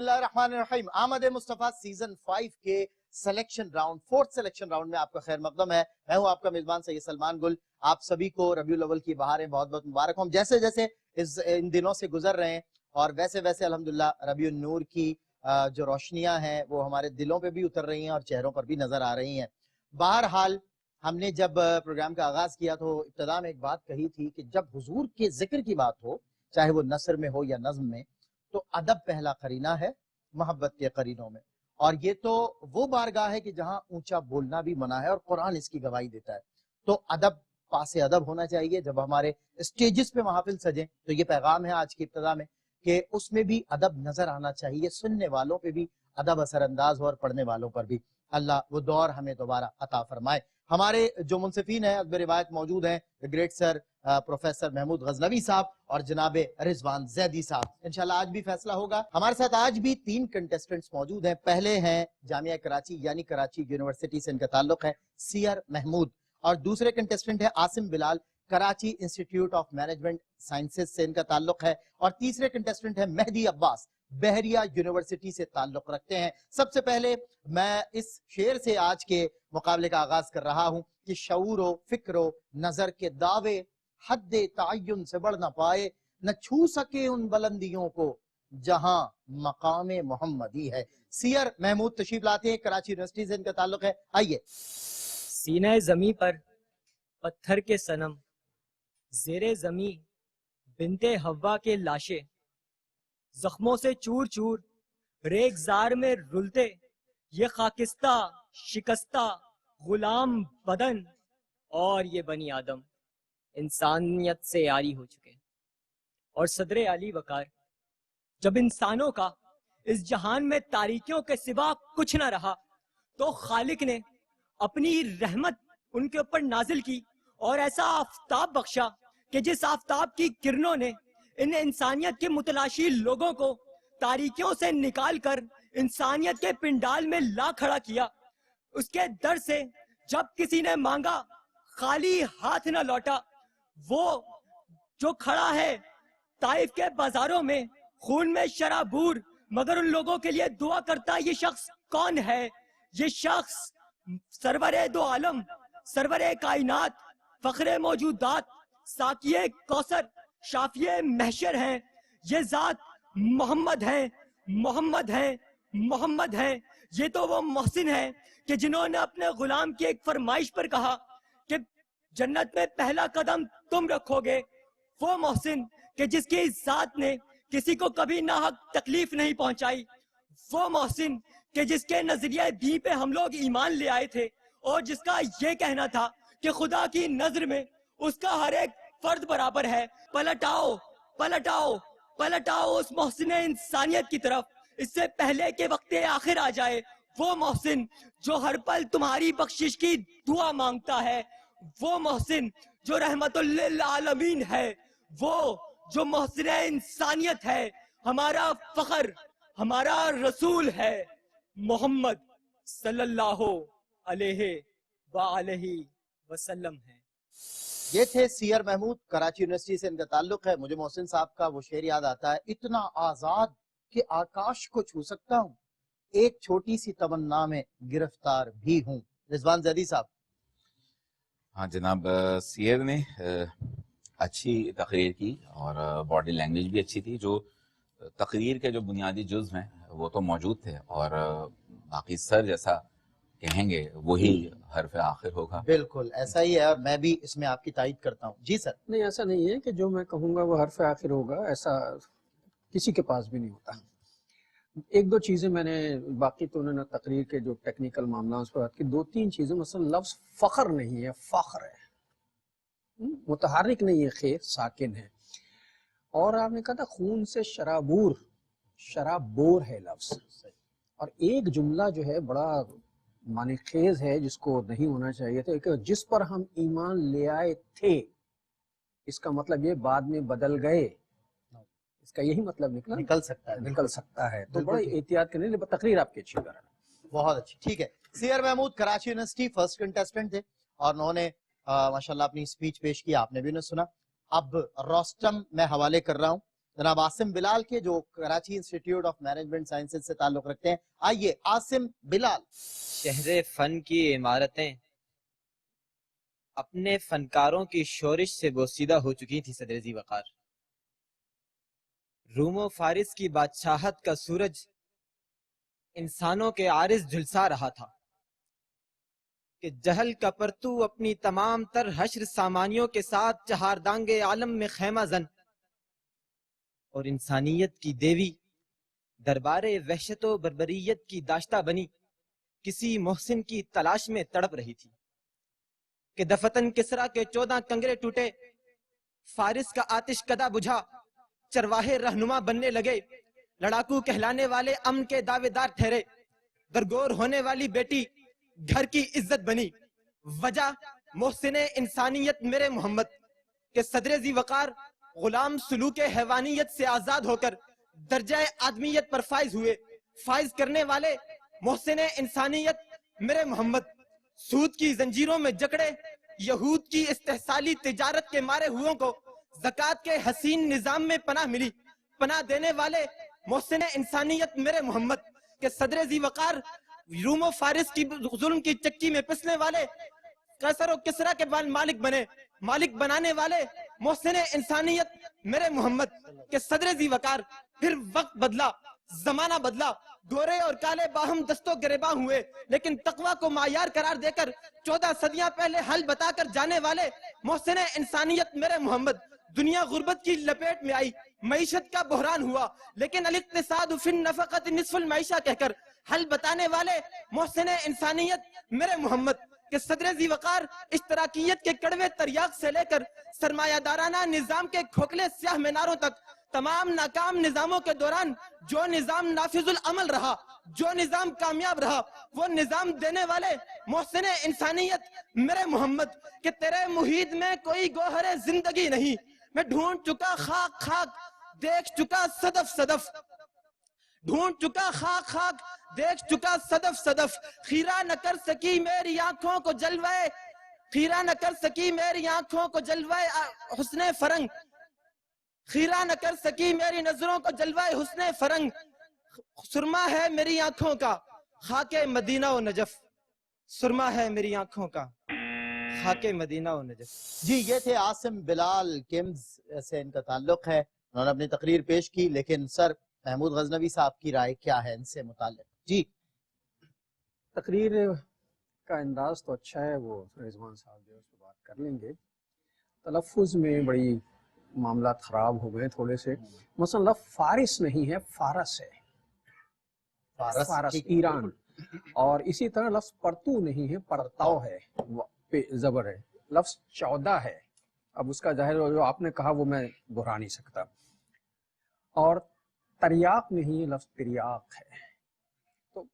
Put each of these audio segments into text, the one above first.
बिस्मिल्लाहिर्रहमानिर्रहीम। आमद मुस्तफ़ा सीजन 5 के selection round, fourth selection round में आपका खैर मकदम है। मैं हूं आपका मेजबान सैयद सलमान गुल। आप सभी को रबीउल अव्वल की बहारें बहुत बहुत मुबारक हों। जैसे जैसे इन दिनों से गुजर रहे हैं और वैसे वैसे अल्हम्दुलिल्लाह रबीउन नूर की जो रोशनियां हैं वो हमारे दिलों पे भी उतर रही हैं और चेहरों पर भी नजर आ रही हैं। बहरहाल हमने जब प्रोग्राम का आगाज किया तो इब्तदा में एक बात कही थी कि जब हुजूर के जिक्र की बात हो, चाहे वो नसर में हो या नज्म में, तो अदब पहला करीना है मोहब्बत के करीनों में। और ये तो वो बारगाह है कि जहां ऊंचा बोलना भी मना है और कुरान इसकी गवाही देता है। तो अदब पासे अदब होना चाहिए। जब हमारे स्टेजेस पे महफिल सजे तो ये पैगाम है आज की इब्तदा में कि उसमें भी अदब नजर आना चाहिए, सुनने वालों पे भी अदब असरअंदाज हो और पढ़ने वालों पर भी। अल्लाह वो दौर हमें दोबारा अता फरमाए। हमारे जो मुंसिफीन हैं अदब रिवायत मौजूद हैं, the great sir professor Mahmood Ghaznavi साहब और जनाबे रिजवान जैदी साहब। इंशाल्लाह आज भी फैसला होगा। हमारे साथ आज भी 3 कंटेस्टेंट्स मौजूद हैं। पहले हैं जामिया कराची यानी कराची यूनिवर्सिटी से इनका ताल्लुक है, सियर महमूद। और दूसरे कंटेस्टेंट है Asim Bilal, Karachi institute of management sciences से इनका ताल्लुक है। और तीसरे कंटेस्टेंट है मेहदी अब्बास, बहरिया यूनिवर्सिटी से ताल्लुक रखते हैं। सबसे पहले मैं इस शेर से आज के मुकाबले का आगाज कर रहा हूं कि शऊरो फिक्रो नजर के दावे हद तायुन से बढ़ ना पाए, न छू सके उन बुलंदियों को जहां मकाम मोहम्मदी है। सियर महमूद तशरीफ लाते हैं, कराची यूनिवर्सिटी से इनका ताल्लुक है। आइए। सीने जमी पर पत्थर के सनम, जेरे जमी बिनते हव्वा के लाशे, जख्मों से चूर चूर रेगजार में रुलते, ये खाकिस्ता शिकस्ता गुलाम बदन और ये बनी आदम इंसानियत से यारी हो चुके। और सदरे आली वकार, जब इंसानों का इस जहान में तारीकियों के सिवा कुछ न रहा, तो खालिक ने अपनी रहमत उनके ऊपर नाजिल की और ऐसा आफताब बख्शा कि जिस आफताब की किरणों ने इन इंसानियत के मुतलाशी लोगों को तारीकियों से निकाल कर इंसानियत के पिंडाल में ला खड़ा किया। उसके दर से जब किसी ने मांगा, खाली हाथ न लौटा। वो जो खड़ा है ताइफ के बाजारों में खून में शराबूर, मगर उन लोगों के लिए दुआ करता, ये शख्स कौन है? ये शख्स सरवरे दो आलम, सरवरे कायनात, फखरे मौजूदात, साकिये कौसर, शाफिये महशर हैं। ये जात मोहम्मद हैं, मोहम्मद हैं, मोहम्मद हैं। ये तो वो मोहसिन है कि जिन्होंने अपने गुलाम की एक फरमाइश पर कहा कि जन्नत में पहला कदम तुम रखोगे। वो मोहसिन कि जिसकी जात ने किसी को कभी नाहक तकलीफ नहीं पहुंचाई। वो मोहसिन कि जिसके नजरिए भी पे हम लोग ईमान ले आए थे और जिसका ये कहना था कि खुदा की नजर में उसका हर एक फर्द बराबर है। पलटाओ पलटाओ पलटाओ उस मोहसिन इंसानियत की तरफ, इससे पहले के वक्त आखिर आ जाए। वो मोहसिन जो हर पल तुम्हारी बख्शिश की दुआ मांगता है। वो मोहसिन जो रहमतुल्लिल आलमीन है। वो जो मोहसिन इंसानियत है। हमारा फख्र, हमारा रसूल है, मोहम्मद सल्लल्लाहु अलैहि वसल्लम है। ये थे सियर महमूद, कराची यूनिवर्सिटी से इनका ताल्लुक है। मुझे मोहसिन साहब का वो शेर याद आता है, इतना आजाद कि आकाश को छू सकता हूँ, एक छोटी सी तमन्ना में गिरफ्तार भी हूँ। रिजवान जैदी साहब। हाँ जनाब, सियर ने अच्छी तकरीर की और बॉडी लैंग्वेज भी अच्छी थी। जो तकरीर के जो बुनियादी जुज़्व हैं वो तो मौजूद थे और बाकी सर जैसा कहेंगे वही हरफ आखिर होगा। बिल्कुल ऐसा ही है और मैं भी इसमें आपकी तायद करता हूँ। जी सर। नहीं, ऐसा नहीं है कि जो मैं कहूँगा वो हरफ आखिर होगा, ऐसा किसी के पास भी नहीं होता। एक दो चीज़ें मैंने, बाकी तो उन्होंने तकरीर के जो टेक्निकल मामला उस पर बात की। दो तीन चीज़ें, मसलन लफ्ज़ फ़ख्र नहीं है, फ़ख्र है, मुतहर्रिक नहीं है, खे साकिन है। और आपने कहा था खून से शराबूर, शराबोर है लफ्ज़। और एक जुमला जो है बड़ा माने खेज है, जिसको नहीं होना चाहिए था, कि जिस पर हम ईमान ले आए थे, इसका मतलब ये बाद में बदल गए। इसका यही मतलब निकल सकता है। तो बड़ा एहतियात करने, तकरीर आपकी अच्छी कर रहा है, बहुत अच्छी। ठीक है, sir Mahmood Karachi university first contestant थे और उन्होंने माशाल्लाह अपनी स्पीच पेश की, आपने भी उन्हें सुना। अब रोस्टम मैं हवाले कर रहा हूँ। जनाब आसिम बिलाल के, जो Karachi institute of management sciences से ताल्लुक रखते हैं। आइए आसिम बिलाल। शहरे फन की इमारतें अपने फनकारों की शोरिश से बोसीदा हो चुकी थी सदर ज़ी वक़ार। रूमो फारिस की बादशाहत का सूरज इंसानों के आरिज़ झुलसा रहा था कि जहल का परतू अपनी तमाम तर हश्र सामानियों के साथ चहारदांगे आलम में खैमा जन और इंसानियत की देवी दरबारे वहशतो बर्बरियत की दाश्ता बनी किसी मोहसिन की तलाश में तड़प रही थी कि दफतन किसरा के 14 कंगरे टूटे, फारिस का आतिश कदा बुझा, चरवाहे रहनुमा बनने लगे, लड़ाकू कहलाने वाले अमन के दावेदार ठहरे, दरगोर होने वाली बेटी घर की इज्जत बनी। वजह मोहसिने इंसानियत मेरे मोहम्मद के सदरे ज़ी वक़ार गुलाम सुलूके हैवानियत से आजाद होकर दर्जा आदमियत पर फाइज हुए। फाइज करने वाले मोहसिने इंसानियत मेरे मोहम्मद सूद की जंजीरों में जकड़े यहूद की इस्तेहसाली तिजारत के मारे हुओं को ज़कात के हसीन निजाम में पनाह मिली। पनाह देने वाले मोहसिने इंसानियत मेरे मोहम्मद के सदरे ज़ी वक़ार रूमो फारिस की जुल्म की चक्की में पिसने वाले कैसर और किसरा के मालिक बने। मालिक बनाने वाले मोहसिने इंसानियत मेरे मोहम्मद के सदरे ज़ी वक़ार। फिर वक्त बदला, जमाना बदला, गोरे और काले बाहम दस्तों गिरेबां हुए, लेकिन तकवा को मायार करार देकर 14 सदियां पहले हल बताकर जाने वाले मोहसिने इंसानियत मेरे मोहम्मद दुनिया गुर्बत की लपेट में आई। मईशत का बहरान हुआ, लेकिन अल-इक्तिसाद फिन नफक़त निस्फुल मईशा कहकर हल बताने वाले मोहसिने इंसानियत मेरे मोहम्मद के सदरे ज़ी वक़ार इश्तराकियत के कड़वे तरियाक से लेकर सरमायादाराना निजाम के खोखले स्याह मीनारों तक तमाम नाकाम निजामों के दौरान जो निजाम नाफिजुल अमल रहा, जो निजाम कामयाब रहा, वो निजाम देने वाले मोहसिने इंसानियत मेरे मोहम्मद के तेरे मुहीद में कोई गोहरे जिंदगी नहीं। मैं ढूंढ चुका खाक खाक, देख चुका सदफ सदफ, ढूंढ चुका खाक खाक, देख चुका सदफ सदफ। खीरा न कर सकी मेरी आंखों को जलवाए, खीरा न कर सकी मेरी आंखों को जलवाए हुस्ने फरंग, खीरा न कर सकी मेरी नजरों को जलवाए हुस्ने फरंग। सुरमा है मेरी आंखों का खाके मदीना व नजफ, सुरमा है मेरी आंखों का खाके मदीना व नजफ। जी, ये थे आसिम बिलाल, किम्स से इनका ताल्लुक है। उन्होंने अपनी तकरीर पेश की, लेकिन सर महमूद गजनवी साहब की राय क्या है इनसे मुताल्लिक? जी, तकरीर का अंदाज तो अच्छा है, वो रिजवान साहब जो है उस पर बात कर लेंगे। तलफ़ुज़ में बड़ी मामला खराब हो गए थोड़े से। मसलन लफ्ज़ फारिस नहीं है, फारस है, फारस ठीक है, ईरान। और इसी तरह लफ्ज़ परतू नहीं है, परताव है, पे जबर है। लफ्ज़ 14 है, अब उसका जाहिर जो आपने कहा वो मैं दोहरा नहीं सकता। और तरियाक नहीं, लफ्ज़ तिरियाक है। तो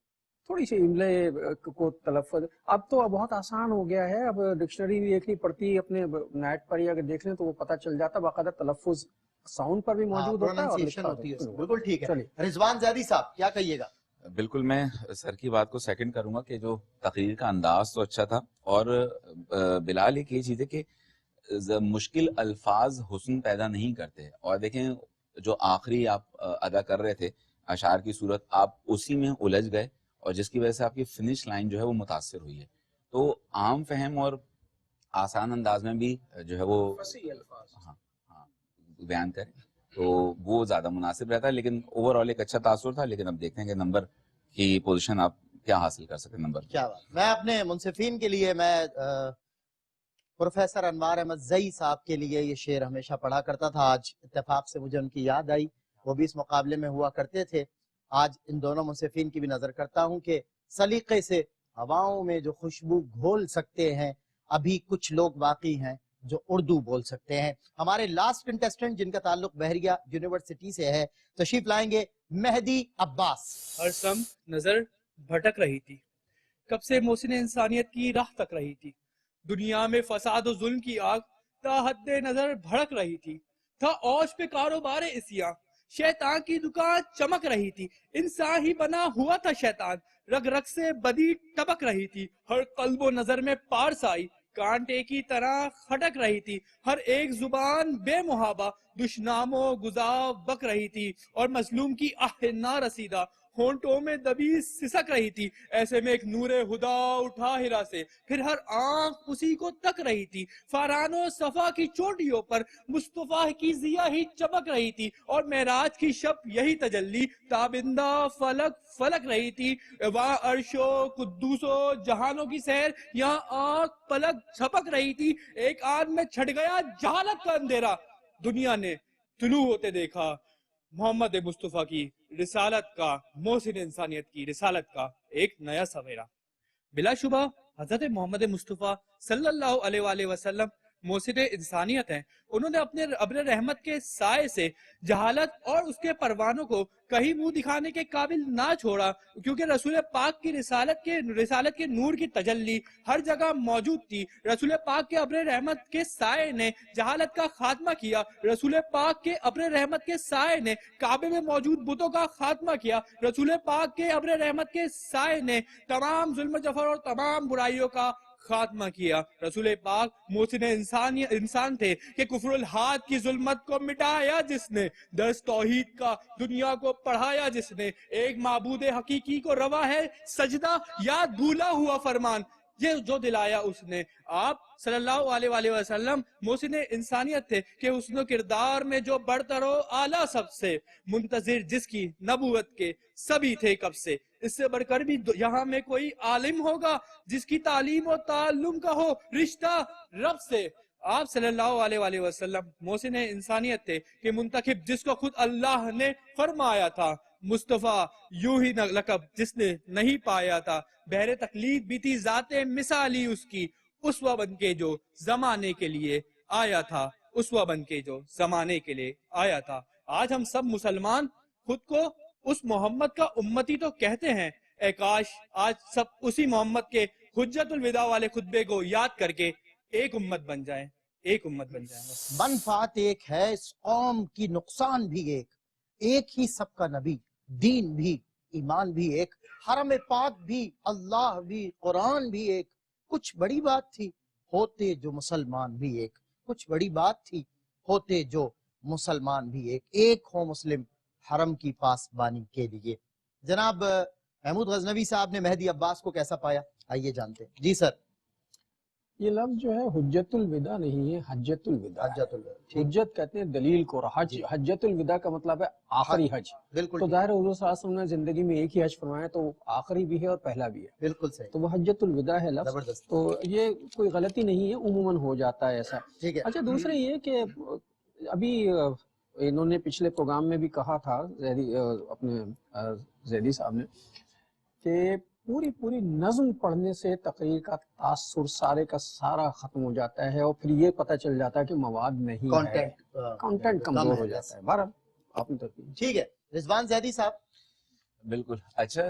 थोड़ी सी इमले को तलफ़्फ़ुज़ अब तो बहुत आसान हो गया है। अब डिक्शनरी भी देखनी पड़ती, अपने नेट पर ही अगर देख लें तो वो पता चल जाता, बाकायदा तलफ़्फ़ुज़ साउंड पर भी मौजूद होता है और लिखा होती है। होता है। बिल्कुल ठीक है। चलिए, रिजवान ज़ैदी साहब क्या कहिएगा? बिल्कुल, मैं सर की बात को सेकंड करूंगा कि जो तकरीर का अंदाज तो अच्छा था, और बिलाल एक ये चीज़ है कि मुश्किल अल्फाज हुस्न पैदा नहीं करते। और देखें, जो आखिरी आप अदा कर रहे थे अशार की सूरत, आप उसी में उलझ गए और जिसकी वजह से आपकी फिनिश लाइन जो है वो मुतासिर हुई है। तो आम फहम और आसान अंदाज में भी जो है वो हाँ हाँ बयान करें तो वो ज़्यादा मुनासिब रहता है। लेकिन ओवरऑल एक अच्छा तासुर था। लेकिन अब देखते हैं कि नंबर की पोजीशन आप क्या हासिल कर सकते हैं। नंबर क्या बात। मैं अपने मुंसिफिन के लिए, मैं प्रोफेसर अनवार अहमद ज़ई साहब के लिए ये शेर हमेशा पढ़ा करता था। आज इत्तेफाक से मुझे उनकी याद आई, वो भी इस मुकाबले में हुआ करते थे। आज इन दोनों मुंसिफिन की भी नजर करता हूँ कि सलीके से हवाओं में जो खुशबू घोल सकते हैं, अभी कुछ लोग बाकी हैं जो उर्दू बोल सकते हैं। हमारे लास्ट कंटेस्टेंट जिनका ताल्लुक बहरिया यूनिवर्सिटी से है, तशरीफ लाएंगे मेहदी अब्बास। हर सम नजर भटक रही थी, कब से मोहसिन इंसानियत की राह तक रही थी। दुनिया में फसाद और जुल्म की आग ताहद्दे नजर भड़क रही थी। था औश पे कारोबार इसियां, शैतान की दुकान चमक रही थी। इंसान ही बना हुआ था शैतान, रग रग से बदी टपक रही थी। हर कल्बो नजर में पारस आई, कांटे की तरह खटक रही थी। हर एक जुबान बेमुहाबा दुश्नामो गुजाव बक रही थी और मजलूम की आह ना रसीदा होंठों में दबी सिसक रही थी। ऐसे में एक नूरे हुदा उठा हिरा से, फिर हर आंख उसी को तक रही थी। फारानो सफा की चोटियों पर मुस्तफा की जिया ही चमक रही थी और मेराज की शब यही तजल्ली ताबिंदा फलक फलक रही थी। वहाँ अर्शो कुद्दूसो जहानों की सैर, यहाँ आंख पलक झपक रही थी। एक आन में छट गया जहालत का अंधेरा, दुनिया ने तुलू होते देखा मोहम्मद मुस्तफा की रिसालत का, मोहसिन इंसानियत की रिसालत का एक नया सवेरा। बिलाशुबा हजरत मोहम्मद मुस्तफा सल्लल्लाहु अलैहि वसल्लम मोहसिन इंसानियत हैं। उन्होंने अपने अब्र रहमत के साए से जहालत और उसके परवानों को कहीं मुंह दिखाने के काबिल ना छोड़ा, क्योंकि रसूल पाक की रिसालत के नूर की तजल्ली हर जगह मौजूद थी। रसूल पाक के अब्र रहमत के साए ने जहालत का खात्मा किया। रसूल पाक के अब्र रहमत के साए ने काबे में मौजूद बुतों का खात्मा किया। रसूल पाक के अब्र रहमत के साए ने तमाम जुल्म जफर और तमाम बुराइयों का खात्मा किया। रसूल पाक मोहसिन इंसान थे कि कुफरुल हाथ की जुल्मत को मिटाया जिसने, दर्स तौहीद का दुनिया को पढ़ाया जिसने, एक माबूद हकीकी को रवा है सजदा याद भूला हुआ फरमान ये जो दिलाया उसने। आप सल्लल्लाहु अलैहि वसल्लम मोहसिन इंसानियत थे कि हुस्न किरदार में जो बढ़तरो आला सबसे, मुंतजिर जिसकी नबूवत के सभी थे कब से। इससे बढ़कर भी यहाँ में कोई आलिम होगा जिसकी तालीम और ताल्लुम का हो रिश्ता रब से। आप सल्लल्लाहु अलैहि वसल्लम मोहसिन इंसानियत थे कि मुंतखिब जिसको खुद अल्लाह ने फरमाया था, मुस्तफा यूं ही लकब जिसने नहीं पाया था, बहरे तकलीद भी थी जाते मिसाली उसकी, उसवा बन के जो जमाने के लिए आया था, उसवा बन के जो जमाने के लिए आया था। आज हम सब मुसलमान खुद को उस मोहम्मद का उम्मती तो कहते हैं, ए काश आज सब उसी मोहम्मद के हुज्जतुल विदा वाले खुतबे को याद करके एक उम्मत बन जाए, एक उम्मत बन जाए। मनफात एक है, इस कौम की नुकसान भी एक ही सबका नबी, दीन भी, ईमान भी एक, हरम पाक भी, अल्लाह भी, कुरान भी एक। कुछ बड़ी बात थी होते जो मुसलमान भी एक, कुछ बड़ी बात थी होते जो मुसलमान भी एक हो मुस्लिम हरम की पासबानी के लिए। जनाब महमूद गजनवी साहब ने मेहदी अब्बास को कैसा पाया, आइए जानते हैं। जी सर। ये लफ्ज जो है हुज्जतुल विदा नहीं है, हज्जतुल विदा। हुज्जत कहते हैं दलील को, हज्जतुल विदा का मतलब है आखिरी हज। बिल्कुल। तो जाहिर है हुजूर सल्लल्लाहु अलैहि वसल्लम ने जिंदगी में एक ही हज फरमाया, तो आखिरी भी है और पहला भी है। बिल्कुल सही। तो वो हज्जतुल विदा है लफ्ज, तो ये कोई गलती नहीं है, उमूमन हो जाता है ऐसा। ठीक है। अच्छा, दूसरा ये कि अभी इन्होंने पिछले प्रोग्राम में भी कहा था अपने जैदी साहब ने कि पूरी नज्म पढ़ने से तकरीर का तासुर सारे का सारा खत्म हो जाता है और फिर ये पता चल जाता है कि मवाद नहीं है, कंटेंट कमजोर हो जाता है। बहरहाल आपने तो ठीक है। रिजवान जैदी साहब। बिल्कुल। अच्छा,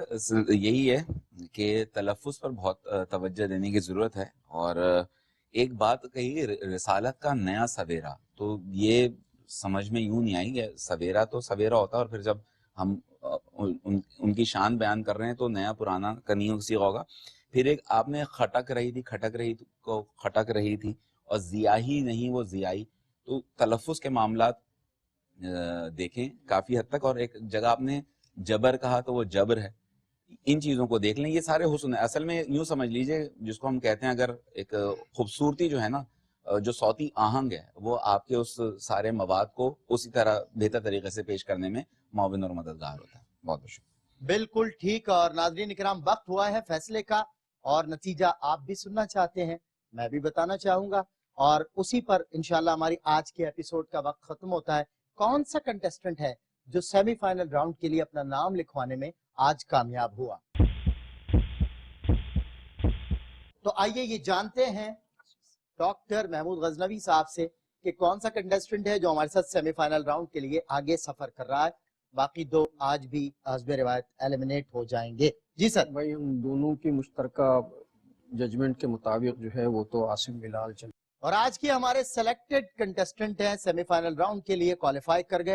यही है कि तलफ़्फ़ुज़ पर बहुत तवज्जो देने की ज़रूरत है। और एक बात कही, रिसालत का नया सवेरा, तो ये समझ में यूं नहीं आई कि सवेरा तो सवेरा होता है और फिर जब हम उनकी शान बयान कर रहे हैं तो नया पुराना का नहीं उसी होगा। फिर एक आपने खटक रही थी और जिया ही नहीं वो जियाई, तो तलफ़्फ़ुज़ के मामलात देखें काफ़ी हद तक। और एक जगह आपने जबर कहा तो वो जबर है, इन चीज़ों को देख लें, ये सारे हुस्न है। असल में यूं समझ लीजिए, जिसको हम कहते हैं, अगर एक खूबसूरती जो है ना, जो सौती आहंग है, वो आपके उस सारे मवाद को उसी तरह बेहतर तरीके से पेश करने में मुआविन और मददगार होता है। बहुत बहुत शुक्रिया। बिल्कुल ठीक। और नाज़रीन इकराम, वक्त हुआ है फैसले का और नतीजा आप भी सुनना चाहते हैं, मैं भी बताना चाहूंगा, और उसी पर इंशाल्लाह हमारी आज के एपिसोड का वक्त खत्म होता है। कौन सा कंटेस्टेंट है जो सेमीफाइनल राउंड के लिए अपना नाम लिखवाने में आज कामयाब हुआ, तो आइए ये जानते हैं डॉक्टर महमूद गजनवी साहब से कि कौन सा कंटेस्टेंट है जो हमारे साथ सेमीफाइनल राउंड के लिए आगे सफर कर रहा है। बाकी दो आज भी हस्बे रिवायत एलिमिनेट हो जाएंगे। जी सर। भाई, हम दोनों की मुश्तरका जजमेंट के मुताबिक जो है वो तो आसिम बिलाल चल। और आज के हमारे सेलेक्टेड कंटेस्टेंट हैं, सेमीफाइनल राउंड के लिए क्वालिफाई कर गए